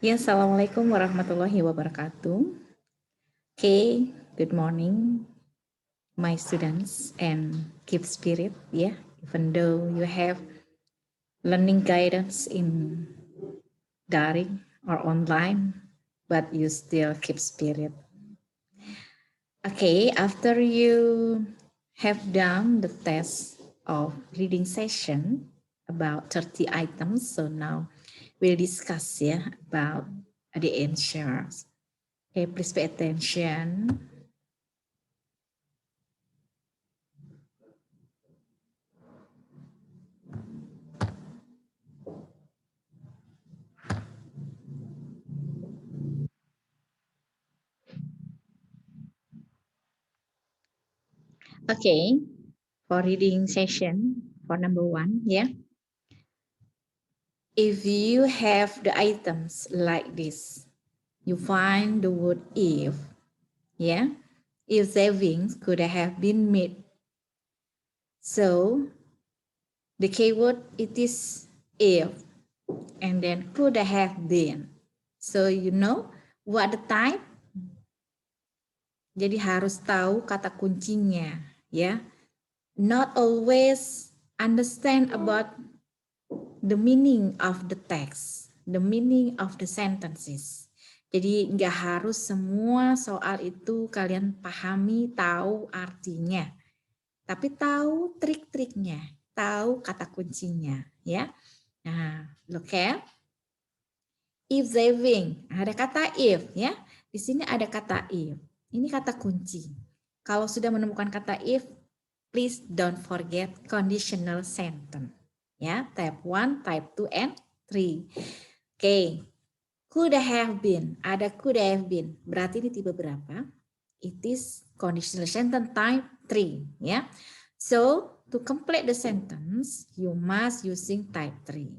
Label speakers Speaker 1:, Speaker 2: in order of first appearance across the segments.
Speaker 1: Ya, Assalamualaikum warahmatullahi wabarakatuh. Okay, good morning, my students, and keep spirit, yeah, even though you have learning guidance in daring or online, but you still keep spirit. Okay, after you have done the test of reading session about 30 items, so now we'll discuss about the answers. Okay, please pay attention. Okay, for reading session for number 1, yeah. If you have the items like this, you find the word if, yeah. If savings could have been made. So the keyword it is if and then could have been. So you know what the type? Jadi harus tahu kata kuncinya, ya. Not always understand about the meaning of the text, the meaning of the sentences. Jadi nggak harus semua soal itu kalian pahami, tahu artinya. Tapi tahu trik-triknya, tahu kata kuncinya, ya. Nah, look at if saving, ada kata if, ya. Di sini ada kata if. Ini kata kunci. Kalau sudah menemukan kata if, please don't forget conditional sentence. Ya, type 1, type 2, and 3. Oke, could have been. Ada could have been. Berarti ini tipe berapa? It is conditional sentence type 3. Ya. So, to complete the sentence, you must using type 3.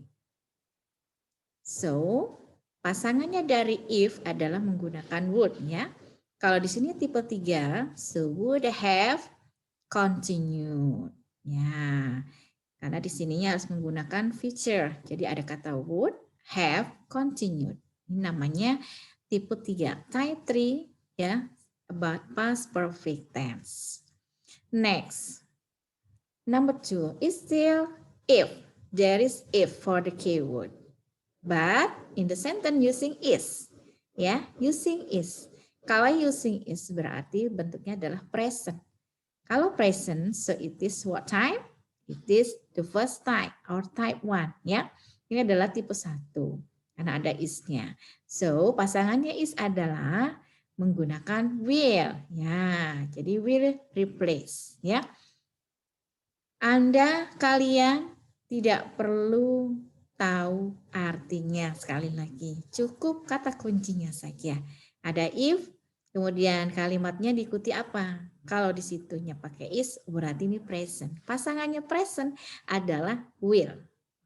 Speaker 1: So, pasangannya dari if adalah menggunakan would ya. Kalau di sini tipe 3, so would have continued. Ya, karena di sininya harus menggunakan future. Jadi ada kata would have continued. Ini namanya tipe 3, type 3 ya, about past perfect tense. Next, number 2 is still if. There is if for the keyword. But in the sentence using is, ya, using is. Kalau using is berarti bentuknya adalah present. Kalau present, so it is what type? It is the first type or type 1, ya. Ini adalah tipe 1 karena ada is-nya. So pasangannya is adalah menggunakan will, ya. Jadi will replace, ya. Kalian tidak perlu tahu artinya sekali lagi. Cukup kata kuncinya saja. Ada if, kemudian kalimatnya diikuti apa? Kalau di situnya pakai is, berarti ini present. Pasangannya present adalah will.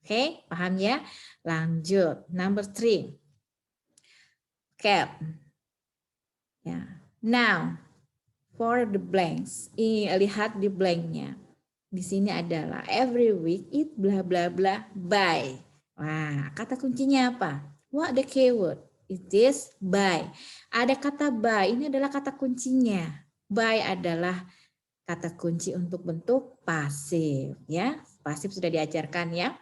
Speaker 1: Oke, paham ya? Lanjut, number 3. Cap. Ya. Now, for the blanks, lihat di blanknya. Di sini adalah every week it bla bla bla by. Wah, kata kuncinya apa? What the keyword? It is by. Ada kata by, ini adalah kata kuncinya. By adalah kata kunci untuk bentuk pasif, ya. Pasif sudah diajarkan ya.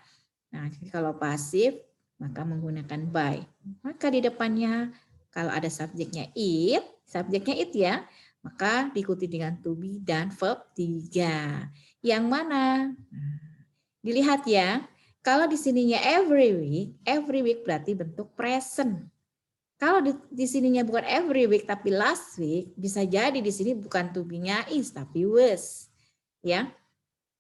Speaker 1: Nah, kalau pasif maka menggunakan by. Maka di depannya kalau ada subjeknya it ya, maka diikuti dengan to be dan verb 3. Yang mana? Nah, dilihat ya. Kalau di sininya every week berarti bentuk present. Kalau di sininya bukan every week tapi last week, bisa jadi di sini bukan to be-nya is tapi was. Ya.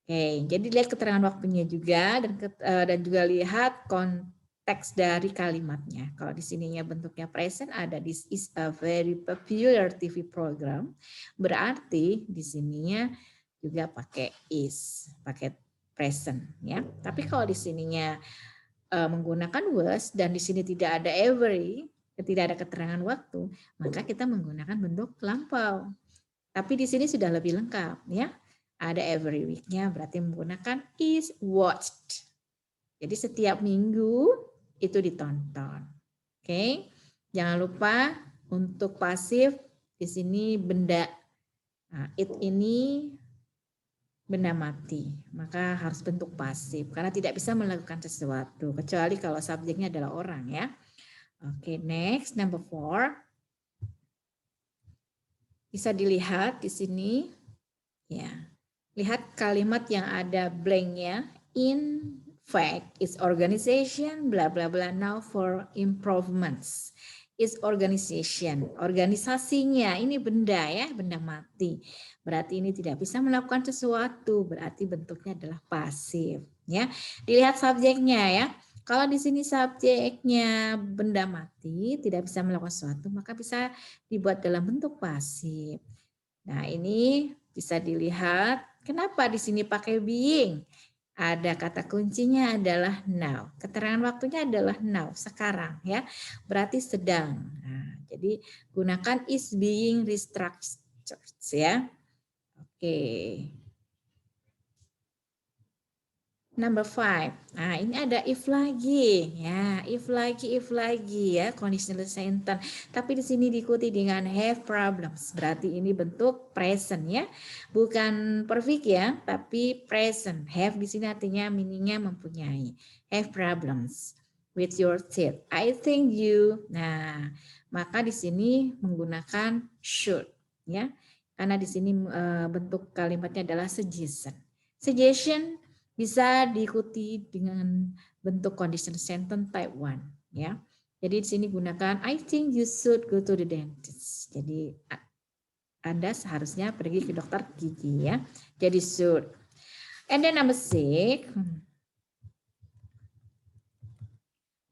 Speaker 1: Oke, jadi lihat keterangan waktunya juga dan juga lihat konteks dari kalimatnya. Kalau di sininya bentuknya present ada this is a very popular TV program, berarti di sininya juga pakai is, pakai present ya. Tapi kalau di sininya menggunakan was dan di sini tidak ada every, tidak ada keterangan waktu, maka kita menggunakan bentuk lampau. Tapi di sini sudah lebih lengkap ya. Ada every week-nya berarti menggunakan is watched. Jadi setiap minggu itu ditonton. Oke. Jangan lupa untuk pasif di sini benda. Nah, it ini benda mati, maka harus bentuk pasif karena tidak bisa melakukan sesuatu kecuali kalau subjeknya adalah orang ya. Oke, next number 4. Bisa dilihat di sini ya. Lihat kalimat yang ada blanknya. In fact, its organization bla bla bla now for improvements. Its organization, organisasinya ini benda ya, benda mati. Berarti ini tidak bisa melakukan sesuatu, berarti bentuknya adalah pasif ya. Dilihat subjeknya ya. Kalau di sini subjeknya benda mati, tidak bisa melakukan sesuatu, maka bisa dibuat dalam bentuk pasif. Nah, ini bisa dilihat kenapa di sini pakai being. Ada kata kuncinya adalah now. Keterangan waktunya adalah now, sekarang ya. Berarti sedang. Nah, jadi gunakan is being restructured ya. Oke. Number 5. Nah, ini ada if lagi. Ya, if lagi ya, conditional sentence. Tapi di sini diikuti dengan have problems. Berarti ini bentuk present ya. Bukan perfect ya, tapi present. Have di sini artinya meaningnya mempunyai. Have problems with your teeth. I think you. Nah, maka di sini menggunakan should ya. Karena di sini bentuk kalimatnya adalah suggestion. Suggestion bisa diikuti dengan bentuk conditional sentence type 1 ya. Jadi di sini gunakan I think you should go to the dentist. Jadi Anda seharusnya pergi ke dokter gigi ya. Jadi should. And then number 6.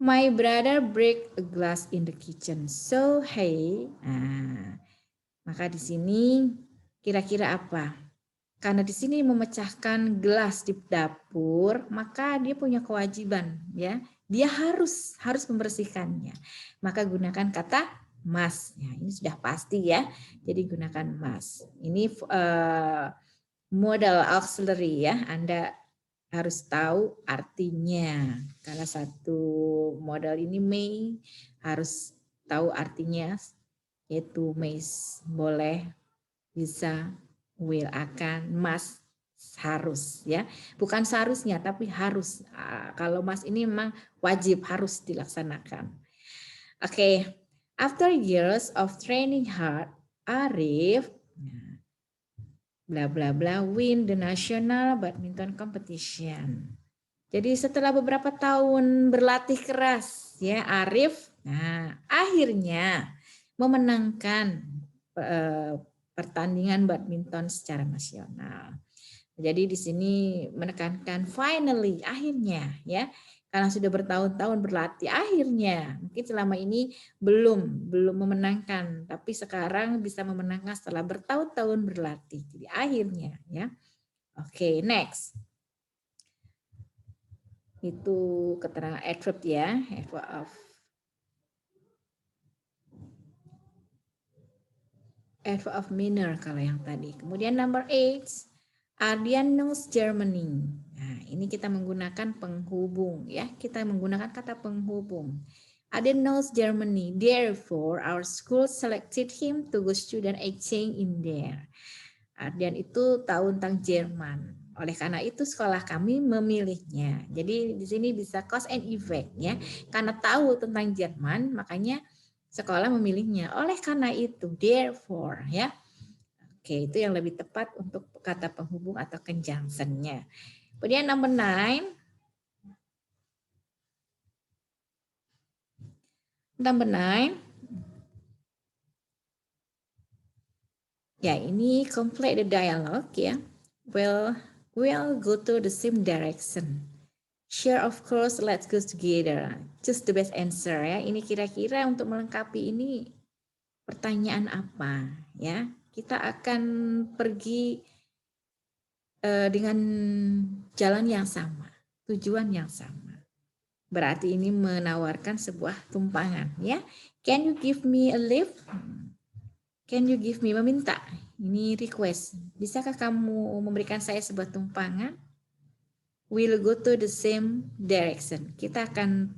Speaker 1: My brother break a glass in the kitchen. So hey. Nah, maka di sini kira-kira apa? Karena di sini memecahkan gelas di dapur, maka dia punya kewajiban ya. Dia harus membersihkannya. Maka gunakan kata must. Ya, ini sudah pasti ya. Jadi gunakan must. Ini modal auxiliary ya. Anda harus tahu artinya. Karena satu modal ini may harus tahu artinya, yaitu may boleh, bisa, will, akan, must, harus ya. Bukan seharusnya tapi harus. Kalau must ini memang wajib, harus dilaksanakan. Oke. After years of training hard, Arif bla bla bla win the national badminton competition. Jadi setelah beberapa tahun berlatih keras ya, Arif akhirnya memenangkan pertandingan badminton secara nasional. Jadi di sini menekankan finally, akhirnya ya. Karena sudah bertahun-tahun berlatih, akhirnya mungkin selama ini belum memenangkan, tapi sekarang bisa memenangkan setelah bertahun-tahun berlatih. Jadi akhirnya ya. Oke, next. Itu keterangan adverb ya, adverb of manner kalau yang tadi. Kemudian number 8. Ardian knows Germany. Nah, ini kita menggunakan penghubung ya. Kita menggunakan kata penghubung. Ardian knows Germany. Therefore, our school selected him to go student exchange in there. Ardian itu tahu tentang Jerman. Oleh karena itu sekolah kami memilihnya. Jadi di sini bisa cause and effect ya. Karena tahu tentang Jerman, makanya sekolah memilihnya. Oleh karena itu, therefore ya. Oke, itu yang lebih tepat untuk kata penghubung atau conjunction-nya. Kemudian number 9. Number 9. Ya, ini complete the dialogue ya. We'll go to the same direction. Sure, of course, let's go together. Choose the best answer ya. Ini kira-kira untuk melengkapi ini pertanyaan apa ya? Kita akan pergi dengan jalan yang sama, tujuan yang sama. Berarti ini menawarkan sebuah tumpangan ya. Can you give me a lift? Can you give me, meminta. Ini request. Bisakah kamu memberikan saya sebuah tumpangan? We'll go to the same direction. Kita akan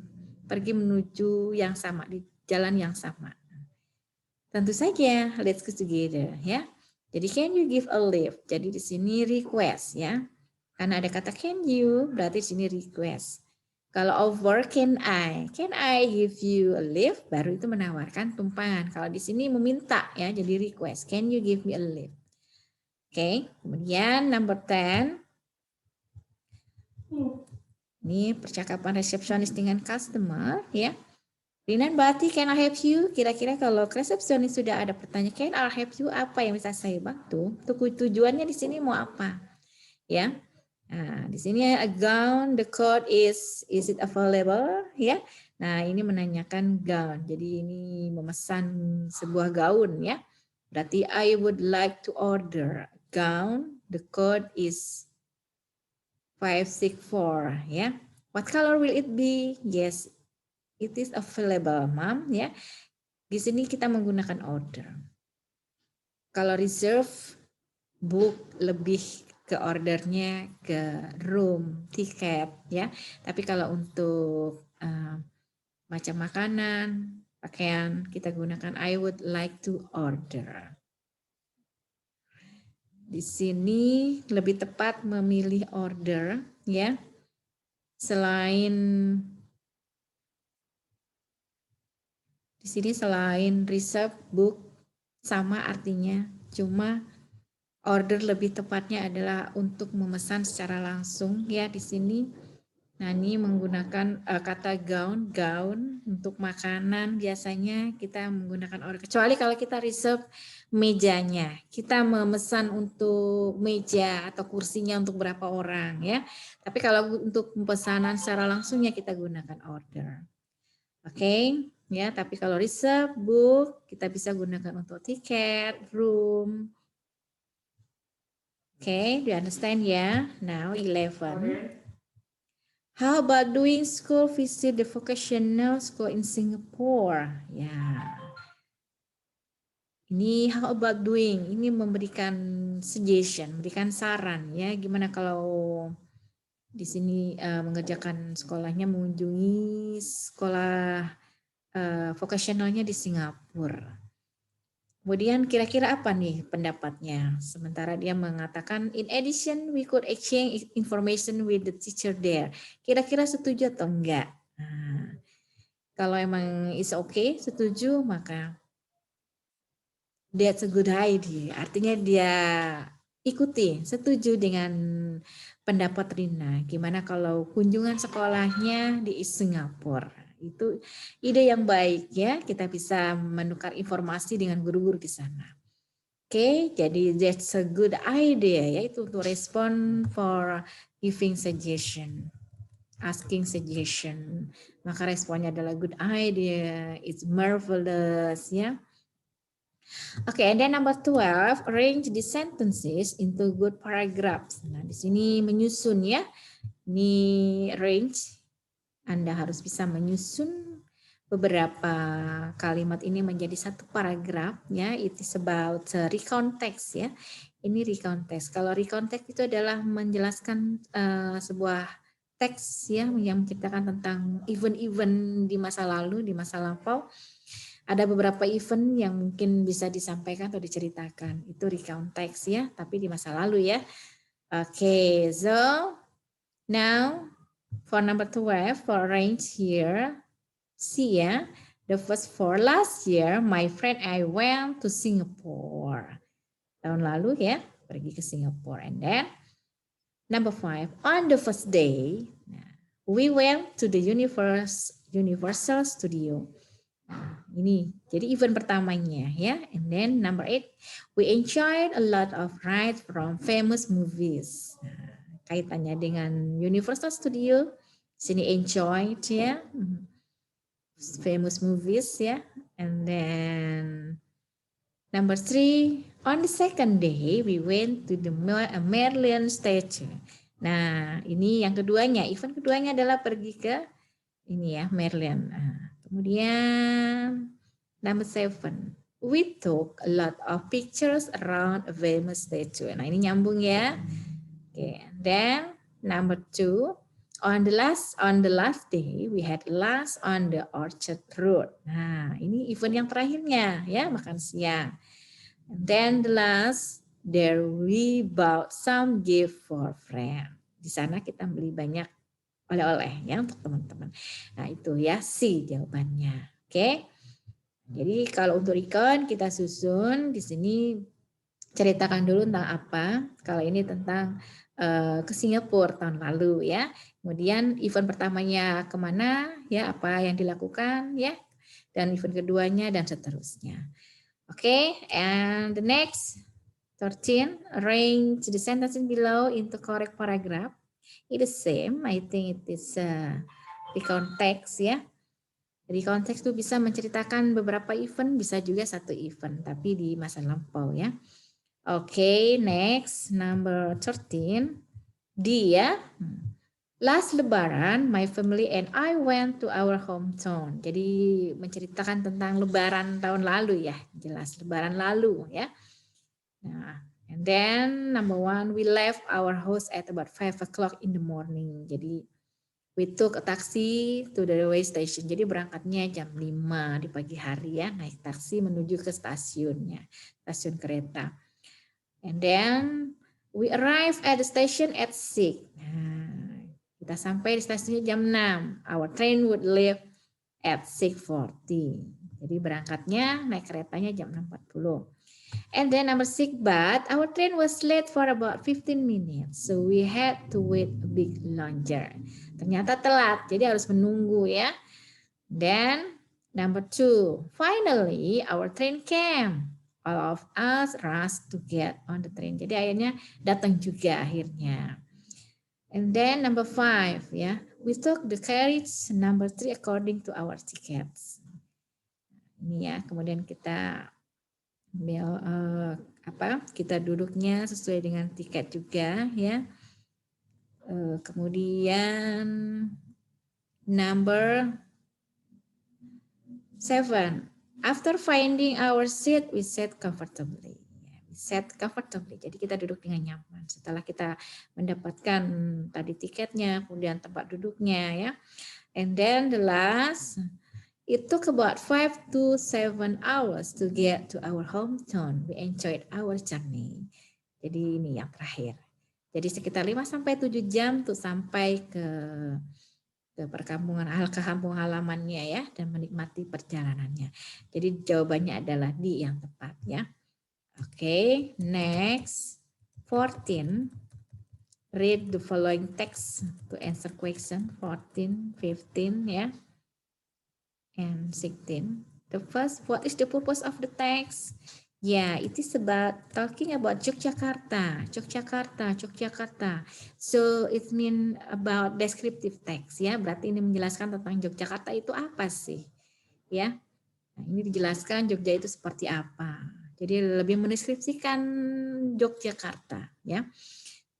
Speaker 1: pergi menuju yang sama, di jalan yang sama. Tentu saja, let's go together ya. Jadi can you give a lift? Jadi di sini request ya. Karena ada kata can you, berarti di sini request. Kalau over can I give you a lift? Baru itu menawarkan tumpangan. Kalau di sini meminta ya, jadi request. Can you give me a lift? Oke, kemudian number 10. Ini percakapan resepsionis dengan customer ya. Rinan Bati, can I help you? Kira-kira kalau resepsionis sudah ada pertanyaan, can I help you? Apa yang bisa saya bantu? Tujuannya di sini mau apa? Ya. Nah, di sini a gown, the code is it available? Ya. Nah, ini menanyakan gown. Jadi ini memesan sebuah gaun ya. Berarti I would like to order a gown. The code is 564 ya. What color will it be? Yes, it is available, Mom ya. Di sini kita menggunakan order. Kalau reserve, book lebih ke ordernya ke room, tiket ya. Tapi kalau untuk macam makanan, pakaian, kita gunakan I would like to order. Di sini lebih tepat memilih order ya. Selain di sini selain reserve, book sama artinya, cuma order lebih tepatnya adalah untuk memesan secara langsung ya di sini. Nah, ini menggunakan kata gown untuk makanan biasanya kita menggunakan order. Kecuali kalau kita reserve mejanya, kita memesan untuk meja atau kursinya untuk berapa orang ya. Tapi kalau untuk pemesanan secara langsungnya kita gunakan order. Oke, ya. Tapi kalau reserve, book kita bisa gunakan untuk tiket, room. Okay, do you understand ya? Now 11. How about doing school visit the vocational school in Singapore? Ya. Ini how about doing? Ini memberikan suggestion, memberikan saran ya. Gimana kalau di sini mengerjakan sekolahnya mengunjungi sekolah vocationalnya di Singapura. Kemudian kira-kira apa nih pendapatnya? Sementara dia mengatakan, in addition we could exchange information with the teacher there. Kira-kira setuju atau enggak? Nah, kalau emang is okay, setuju, maka that's a good idea. Artinya dia ikuti, setuju dengan pendapat Rina. Gimana kalau kunjungan sekolahnya di Singapura? Itu ide yang baik ya, kita bisa menukar informasi dengan guru-guru di sana. Oke, jadi that's a good idea ya, itu untuk respon for giving suggestion, asking suggestion. Maka responnya adalah good idea, it's marvelous ya. Oke, and then number 12, arrange the sentences into good paragraphs. Nah, di sini menyusun ya. Ini arrange, Anda harus bisa menyusun beberapa kalimat ini menjadi satu paragraf ya. It is about recount text ya. Ini recount text. Kalau recount text itu adalah menjelaskan sebuah teks ya yang menceritakan tentang event-event di masa lalu, di masa lampau. Ada beberapa event yang mungkin bisa disampaikan atau diceritakan. Itu recount text ya, tapi di masa lalu ya. Oke, so now for number 12, for arrange here, see ya, the first for last year, my friend I went to Singapore. Tahun lalu ya, pergi ke Singapore. And then number 5, on the first day, we went to the Universal Studio. Nah, ini jadi event pertamanya ya. And then number 8, we enjoyed a lot of rides from famous movies. Nah, kaitannya dengan Universal Studio, sini enjoyed ya, famous movies ya. And then number 3, on the second day we went to the Merlion statue. Nah, ini yang keduanya, event keduanya adalah pergi ke ini ya, Merlion. Nah, kemudian number 7, we took a lot of pictures around a famous statue. Nah, ini nyambung ya. Oke, then number 2, On the last day we had lunch on the Orchard Road. Nah, ini event yang terakhirnya ya, makan siang. And then the last there we bought some gift for friend. Di sana kita beli banyak oleh-oleh ya untuk teman-teman. Nah, itu ya C jawabannya. Oke. Jadi kalau untuk recon kita susun di sini, ceritakan dulu tentang apa. Kalau ini tentang ke Singapura tahun lalu ya. Kemudian event pertamanya kemana ya, apa yang dilakukan ya, dan event keduanya dan seterusnya. Oke, and the next 13, arrange the sentences below into correct paragraph. It is same, I think it is the context ya. Jadi konteks itu bisa menceritakan beberapa event, bisa juga satu event, tapi di masa lampau ya. Oke, next, number 13. D ya. Last Lebaran, my family and I went to our hometown. Jadi menceritakan tentang Lebaran tahun lalu ya, jelas Lebaran lalu ya. Nah, and then number 1, we left our house at about 5 o'clock in the morning. Jadi we took a taxi to the railway station. Jadi berangkatnya jam 5 di pagi hari ya, naik taksi menuju ke stasiunnya, stasiun kereta. And then we arrive at the station at 6. Nah, kita sampai di stasiunnya jam 6. Our train would leave at 6:40. Jadi berangkatnya naik keretanya jam 6:40. And then number 6, but our train was late for about 15 minutes. So we had to wait a bit longer. Ternyata telat, jadi harus menunggu ya. Then number 2, finally our train came. All of us rushed to get on the train. Jadi akhirnya datang juga akhirnya. And then number 5 ya, we took the carriage number 3 according to our tickets. Ini ya, kemudian kita kita duduknya sesuai dengan tiket juga ya. Kemudian number 7. After finding our seat, we sat comfortably. Jadi kita duduk dengan nyaman. Setelah kita mendapatkan tadi tiketnya, kemudian tempat duduknya ya. And then the last, it took about 5 to 7 hours to get to our hometown. We enjoyed our journey. Jadi ini yang terakhir. Jadi sekitar 5 sampai 7 jam untuk sampai ke kampung halamannya ya, dan menikmati perjalanannya. Jadi jawabannya adalah D yang tepat ya. Oke, next 14. Read the following text to answer question 14, 15 ya, and 16. The first, what is the purpose of the text? Yeah, it is about talking about Yogyakarta. So it mean about descriptive text ya. Berarti ini menjelaskan tentang Yogyakarta itu apa sih? Ya. Nah, ini dijelaskan Jogja itu seperti apa. Jadi lebih mendeskripsikan Yogyakarta ya.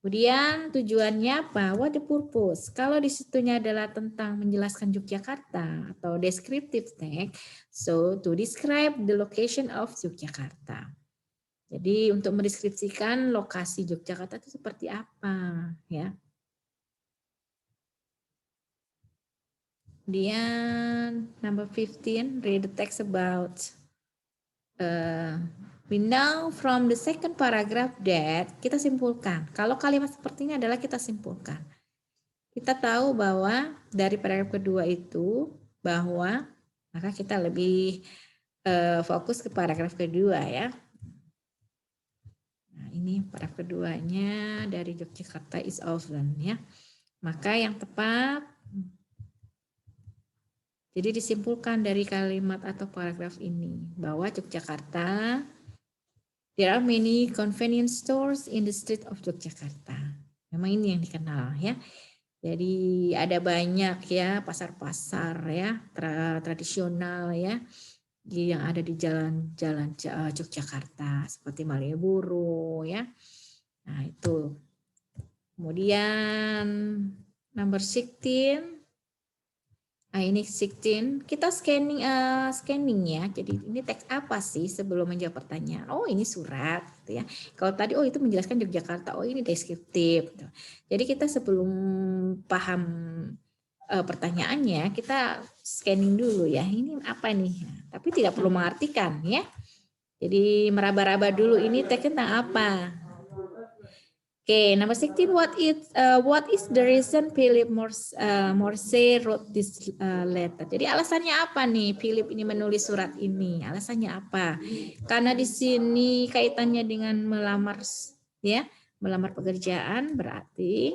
Speaker 1: Kemudian tujuannya apa? What the purpose? Kalau di situnya adalah tentang menjelaskan Yogyakarta atau descriptive text, so to describe the location of Yogyakarta. Jadi untuk mendeskripsikan lokasi Yogyakarta itu seperti apa, ya? Kemudian number 15, read the text about we know from the second paragraph that, kita simpulkan. Kalau kalimat seperti ini adalah kita simpulkan. Kita tahu bahwa dari paragraf kedua itu bahwa, maka kita lebih fokus ke paragraf kedua ya. Nah, ini paragraf keduanya dari Yogyakarta is often ya. Maka yang tepat, jadi disimpulkan dari kalimat atau paragraf ini bahwa Yogyakarta, there are many convenience stores in the street of Yogyakarta. Memang ini yang dikenal ya. Jadi ada banyak ya pasar-pasar ya tradisional ya yang ada di jalan-jalan Yogyakarta seperti Malioboro ya. Nah itu. Kemudian number 16. Ini 16, kita scanning ya. Jadi ini teks apa sih sebelum menjawab pertanyaan? Oh, ini surat gitu ya. Kalau tadi itu menjelaskan Yogyakarta. Oh, ini deskriptif gitu. Jadi kita sebelum paham pertanyaannya, kita scanning dulu ya. Ini apa nih? Tapi tidak perlu mengartikan ya. Jadi meraba-raba dulu ini teks tentang apa. Okay, number 16. What is the reason Philip Morse wrote this letter? Jadi alasannya apa nih Philip ini menulis surat ini? Alasannya apa? Karena di sini kaitannya dengan melamar ya, melamar pekerjaan berarti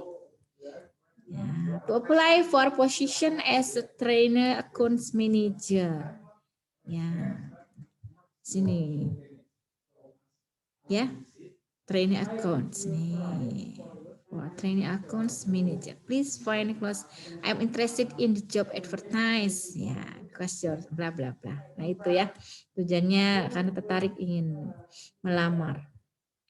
Speaker 1: ya, to apply for position as a trainer accounts manager. Ya. Sini. Ya. Training accounts nih. Wah, training accounts manager. Please find close. I'm interested in the job advertise. Ya, question bla bla bla. Nah, itu ya. Tujuannya karena tertarik ingin melamar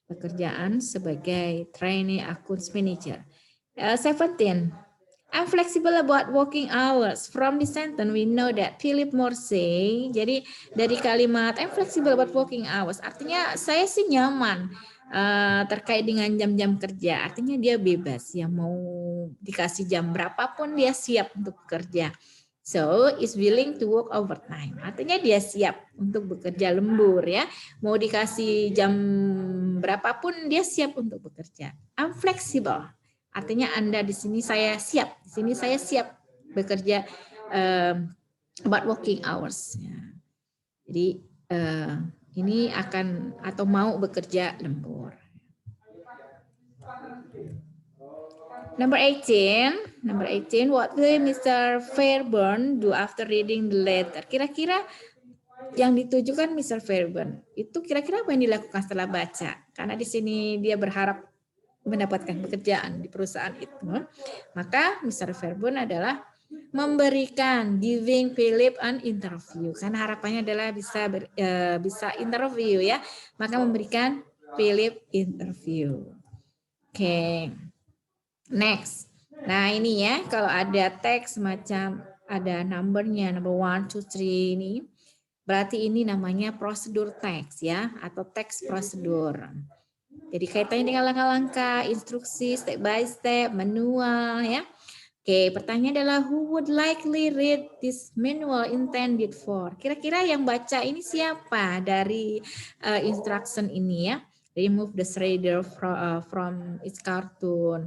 Speaker 1: pekerjaan sebagai training accounts manager. 17. I'm flexible about working hours. From the sentence we know that Philip Morse. Jadi dari kalimat I'm flexible about working hours artinya saya sih nyaman terkait dengan jam-jam kerja. Artinya dia bebas ya, mau dikasih jam berapapun dia siap untuk bekerja. So is willing to work overtime. Artinya dia siap untuk bekerja lembur ya. Mau dikasih jam berapapun dia siap untuk bekerja. I'm flexible. Artinya Anda di sini saya siap. Di sini saya siap bekerja about working hours. Ya. Jadi ini akan atau mau bekerja lembur. Number 18, what will Mr. Fairburn do after reading the letter? Kira-kira yang ditujukan Mr. Fairburn itu kira-kira apa yang dilakukan setelah baca? Karena di sini dia berharap mendapatkan pekerjaan di perusahaan itu. Maka Mr. Fairburn adalah memberikan giving Philip an interview karena harapannya adalah bisa interview ya, maka memberikan Philip interview. Oke. Next. Nah, ini ya kalau ada teks semacam ada numbernya number 1 2 3 ini berarti ini namanya prosedur teks ya atau teks prosedur. Jadi kaitannya dengan langkah-langkah, instruksi step by step, manual ya. Oke, pertanyaan adalah who would likely read this manual intended for? Kira-kira yang baca ini siapa dari instruction ini ya? Remove the shredder from its cartoon.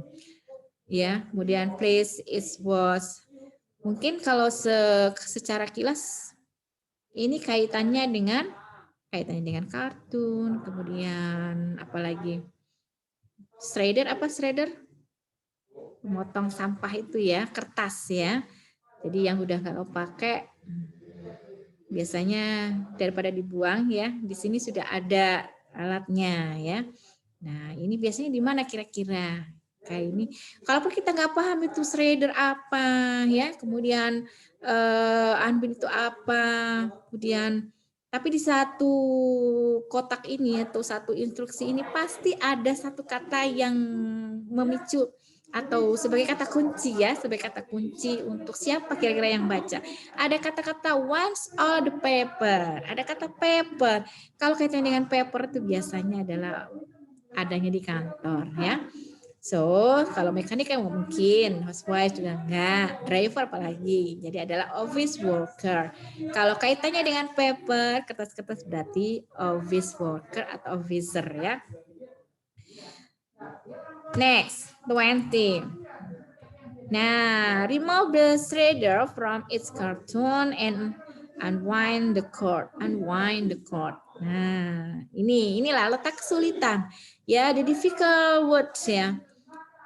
Speaker 1: Ya, kemudian place its was. Mungkin kalau secara kilas ini kaitannya dengan kartun, kemudian apalagi shredder apa shredder? Memotong sampah itu ya, kertas ya. Jadi yang udah nggak mau pakai biasanya daripada dibuang ya, di sini sudah ada alatnya ya. Nah, ini biasanya di mana kira-kira? Kayak ini. Kalaupun kita nggak paham itu shredder apa ya, kemudian unbin itu apa, kemudian tapi di satu kotak ini atau satu instruksi ini pasti ada satu kata yang memicu atau sebagai kata kunci ya, sebagai kata kunci untuk siapa kira-kira yang baca. Ada kata-kata once all the paper, ada kata paper. Kalau kaitannya dengan paper itu biasanya adalah adanya di kantor ya. So, kalau mekanik kan mungkin, housewife juga enggak, driver apalagi. Jadi adalah office worker. Kalau kaitannya dengan paper, kertas-kertas berarti office worker atau officer ya. Next, 20. Nah, remove the shredder from its cartoon and unwind the cord. Unwind the cord. Nah, inilah letak kesulitan. Ya, the difficult words ya.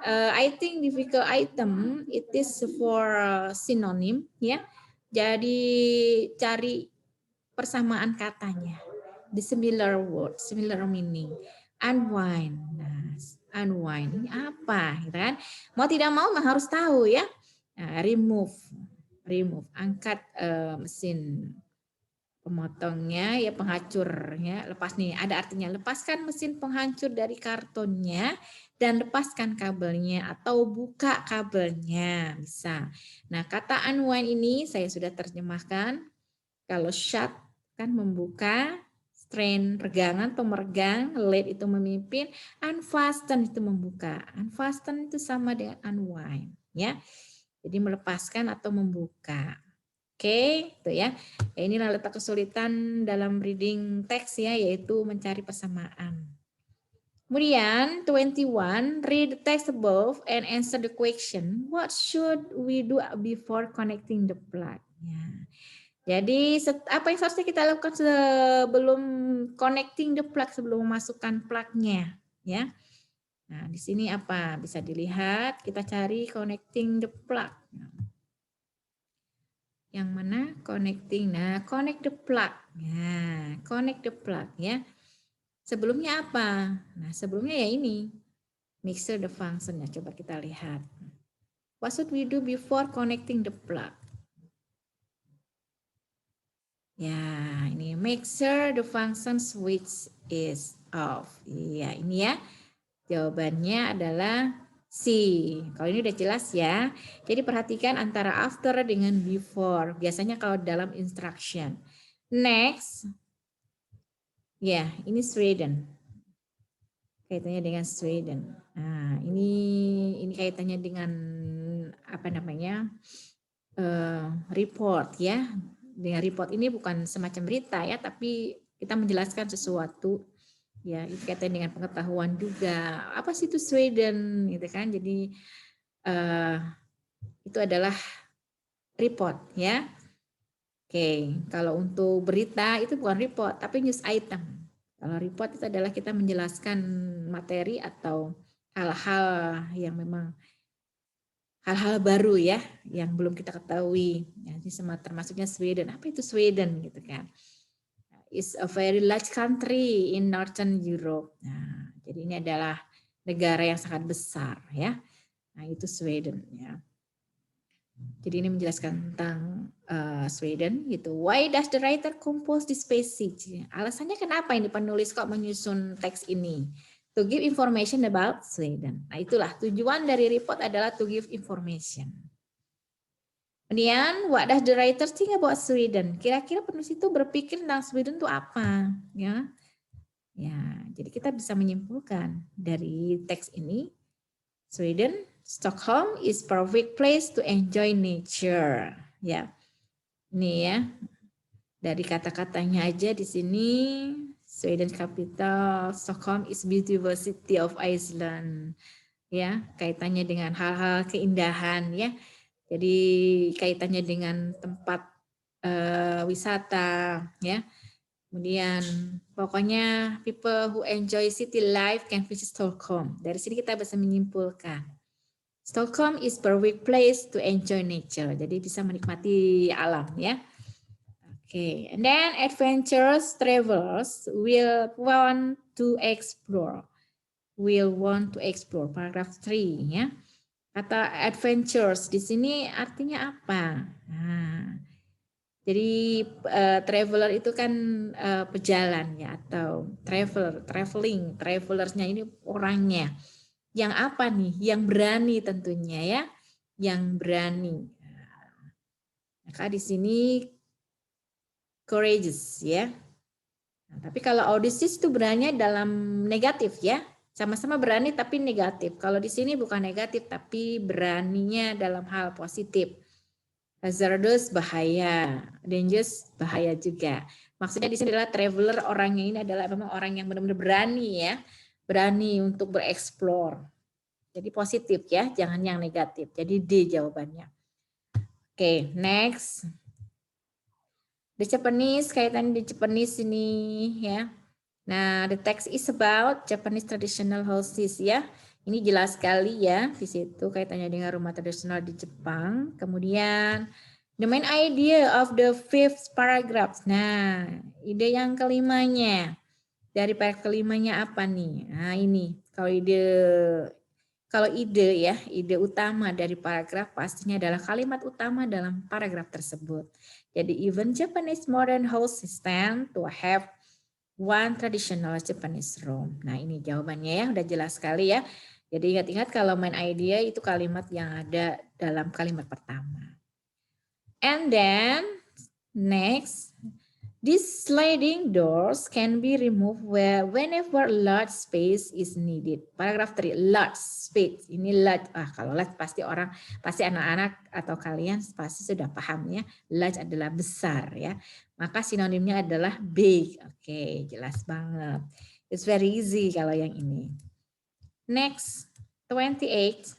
Speaker 1: I think difficult item it is for synonym ya. Jadi cari persamaan katanya. The similar word, similar meaning. Unwind. Nah, unwind ini apa, gitu kan? Mau tidak mau harus tahu ya. Nah, remove, angkat mesin Pemotongnya ya penghancurnya, lepas nih ada artinya lepaskan mesin penghancur dari kartonnya dan lepaskan kabelnya atau buka kabelnya bisa. Nah kata unwind ini saya sudah terjemahkan. Kalau shut kan membuka, strain regangan atau meregang, lead itu memimpin, unfasten itu membuka. Unfasten itu sama dengan unwind ya. Jadi melepaskan atau membuka. Oke, itu ya. Inilah letak kesulitan dalam reading teks ya, yaitu mencari persamaan. Kemudian 21, read the text above and answer the question. What should we do before connecting the plug? Ya. Jadi apa yang seharusnya kita lakukan sebelum connecting the plug, sebelum memasukkan plugnya, ya. Nah, di sini apa? Bisa dilihat, kita cari connecting the plug. Yang mana connecting? Nah, connect the plug. Nah, connect the plug ya. Sebelumnya apa? Nah, sebelumnya ya ini. Make sure the function-nya. Coba kita lihat. What should we do before connecting the plug? Ya, ini make sure the function switch is off. Iya, ini ya. Jawabannya adalah C. Kalau ini udah jelas ya. Jadi perhatikan antara after dengan before. Biasanya kalau dalam instruction. Next. Ya, ini Sweden. Kaitannya dengan Sweden. Nah, ini kaitannya dengan apa namanya? Report ya. Dengan report ini bukan semacam berita ya, tapi kita menjelaskan sesuatu. Ya, itu kaitannya dengan pengetahuan juga. Apa sih itu Sweden gitu kan? Jadi itu adalah report ya. Oke, kalau untuk berita itu bukan report tapi news item. Kalau report itu adalah kita menjelaskan materi atau hal-hal yang memang hal-hal baru ya yang belum kita ketahui. Ya, ini termasuknya Sweden. Apa itu Sweden gitu kan? It's a very large country in Northern Europe. Nah, jadi ini adalah negara yang sangat besar ya. Nah, itu Sweden ya. Jadi ini menjelaskan tentang Sweden gitu. Why does the writer compose this passage? Alasannya kenapa ini penulis kok menyusun teks ini? To give information about Sweden. Nah, itulah tujuan dari report adalah to give information. Kemudian, what does the writer think about Sweden? Kira-kira penulis itu berpikir tentang Sweden itu apa? Ya, ya. Jadi kita bisa menyimpulkan dari teks ini, Sweden, Stockholm is perfect place to enjoy nature. Ya, ini ya. Dari kata-katanya aja di sini, Sweden capital, Stockholm is beautiful city of Iceland. Ya, kaitannya dengan hal-hal keindahan ya. Jadi kaitannya dengan tempat wisata ya. Kemudian pokoknya people who enjoy city life can visit Stockholm. Dari sini kita bisa menyimpulkan Stockholm is perfect place to enjoy nature. Jadi bisa menikmati alam ya. Oke, and then adventurous travelers will want to explore. Will want to explore. Paragraph 3 ya. Kata adventures di sini artinya apa? Nah, jadi traveler itu kan pejalan ya atau travelersnya ini orangnya. Yang apa nih? Yang berani tentunya ya, yang berani. Maka di sini courageous ya. Nah, tapi kalau audacious itu berani dalam negatif ya. Sama-sama berani tapi negatif. Kalau di sini bukan negatif tapi beraninya dalam hal positif. Hazardous bahaya, dangerous bahaya juga. Maksudnya di sini adalah traveler, orangnya ini adalah memang orang yang benar-benar berani ya. Berani untuk bereksplor. Jadi positif ya, jangan yang negatif. Jadi D jawabannya. Oke, next. The Japanese, kaitan di Japanese ini ya. Nah, the text is about Japanese traditional houses ya. Ini jelas sekali ya di situ kaitannya dengan rumah tradisional di Jepang. Kemudian the main idea of the fifth paragraph. Nah, ide yang kelimanya. Dari paragraf kelimanya apa nih? Nah, ini kalau ide Kalau ide ya, ide utama dari paragraf pastinya adalah kalimat utama dalam paragraf tersebut. Jadi even Japanese modern house system to have one traditional Japanese room. Nah ini jawabannya ya, udah jelas sekali ya. Jadi ingat-ingat kalau main idea itu kalimat yang ada dalam kalimat pertama. And then next, these sliding doors can be removed whenever large space is needed. Paragraf 3, large space. Ini large. Kalau large pasti anak-anak atau kalian pasti sudah paham ya. Large adalah besar ya. Maka sinonimnya adalah big. Oke, jelas banget. It's very easy kalau yang ini. Next, 28.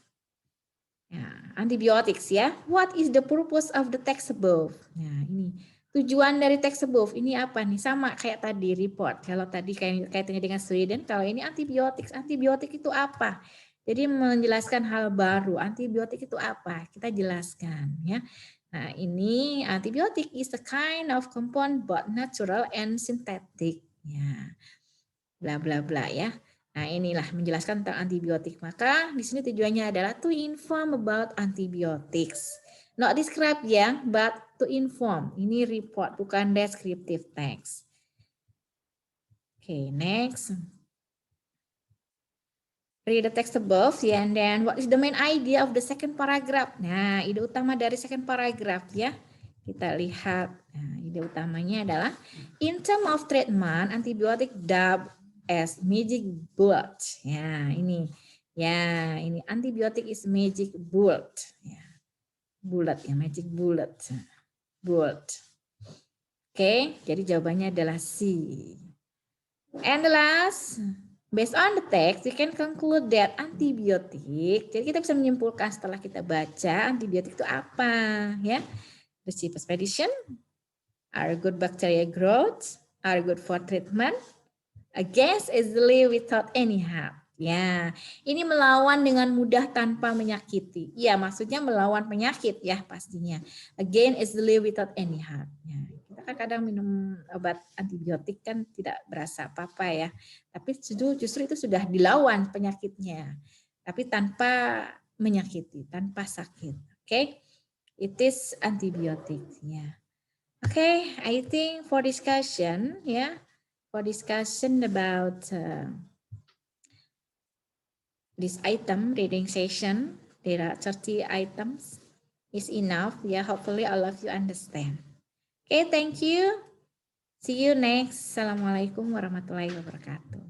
Speaker 1: Ya, antibiotics ya. What is the purpose of the text above? Nah, ini tujuan dari text above ini apa nih? Sama kayak tadi report. Kalau tadi kaitannya dengan Sweden, kalau ini antibiotics. Antibiotik itu apa? Jadi menjelaskan hal baru. Antibiotik itu apa? Kita jelaskan ya. Nah, ini antibiotik is a kind of compound both natural and synthetic. Ya. Bla bla bla ya. Nah, inilah menjelaskan tentang antibiotik. Maka di sini tujuannya adalah to inform about antibiotics. Not describe ya, but to inform. Ini report, bukan descriptive text. Okay, next. Read the text above, ya, and then what is the main idea of the second paragraph? Nah, ide utama dari second paragraph ya. Kita lihat, nah, ide utamanya adalah in term of treatment, antibiotik dubbed as magic bullet. Ya, ini. Ya, ini antibiotik is magic bullet. Ya. Bullet ya, magic bullet. Bullet. Oke, jadi jawabannya adalah C. And the last, based on the text, we can conclude that antibiotik. Jadi kita bisa menyimpulkan setelah kita baca antibiotik itu apa, ya? The cheap expedition, are good bacteria growth, are good for treatment, against easily without any harm. Ya, ini melawan dengan mudah tanpa menyakiti. Ya, maksudnya melawan penyakit ya pastinya. Again easily without any harm. Ya, kita kan kadang minum obat antibiotik kan tidak berasa apa-apa ya. Tapi justru itu sudah dilawan penyakitnya. Tapi tanpa menyakiti, tanpa sakit. Oke. It is antibiotic ya. Oke, I think for discussion ya. For discussion about this item reading session, there are 30 items, is enough. Yeah, hopefully all of you understand. Okay, thank you. See you next. Assalamualaikum warahmatullahi wabarakatuh.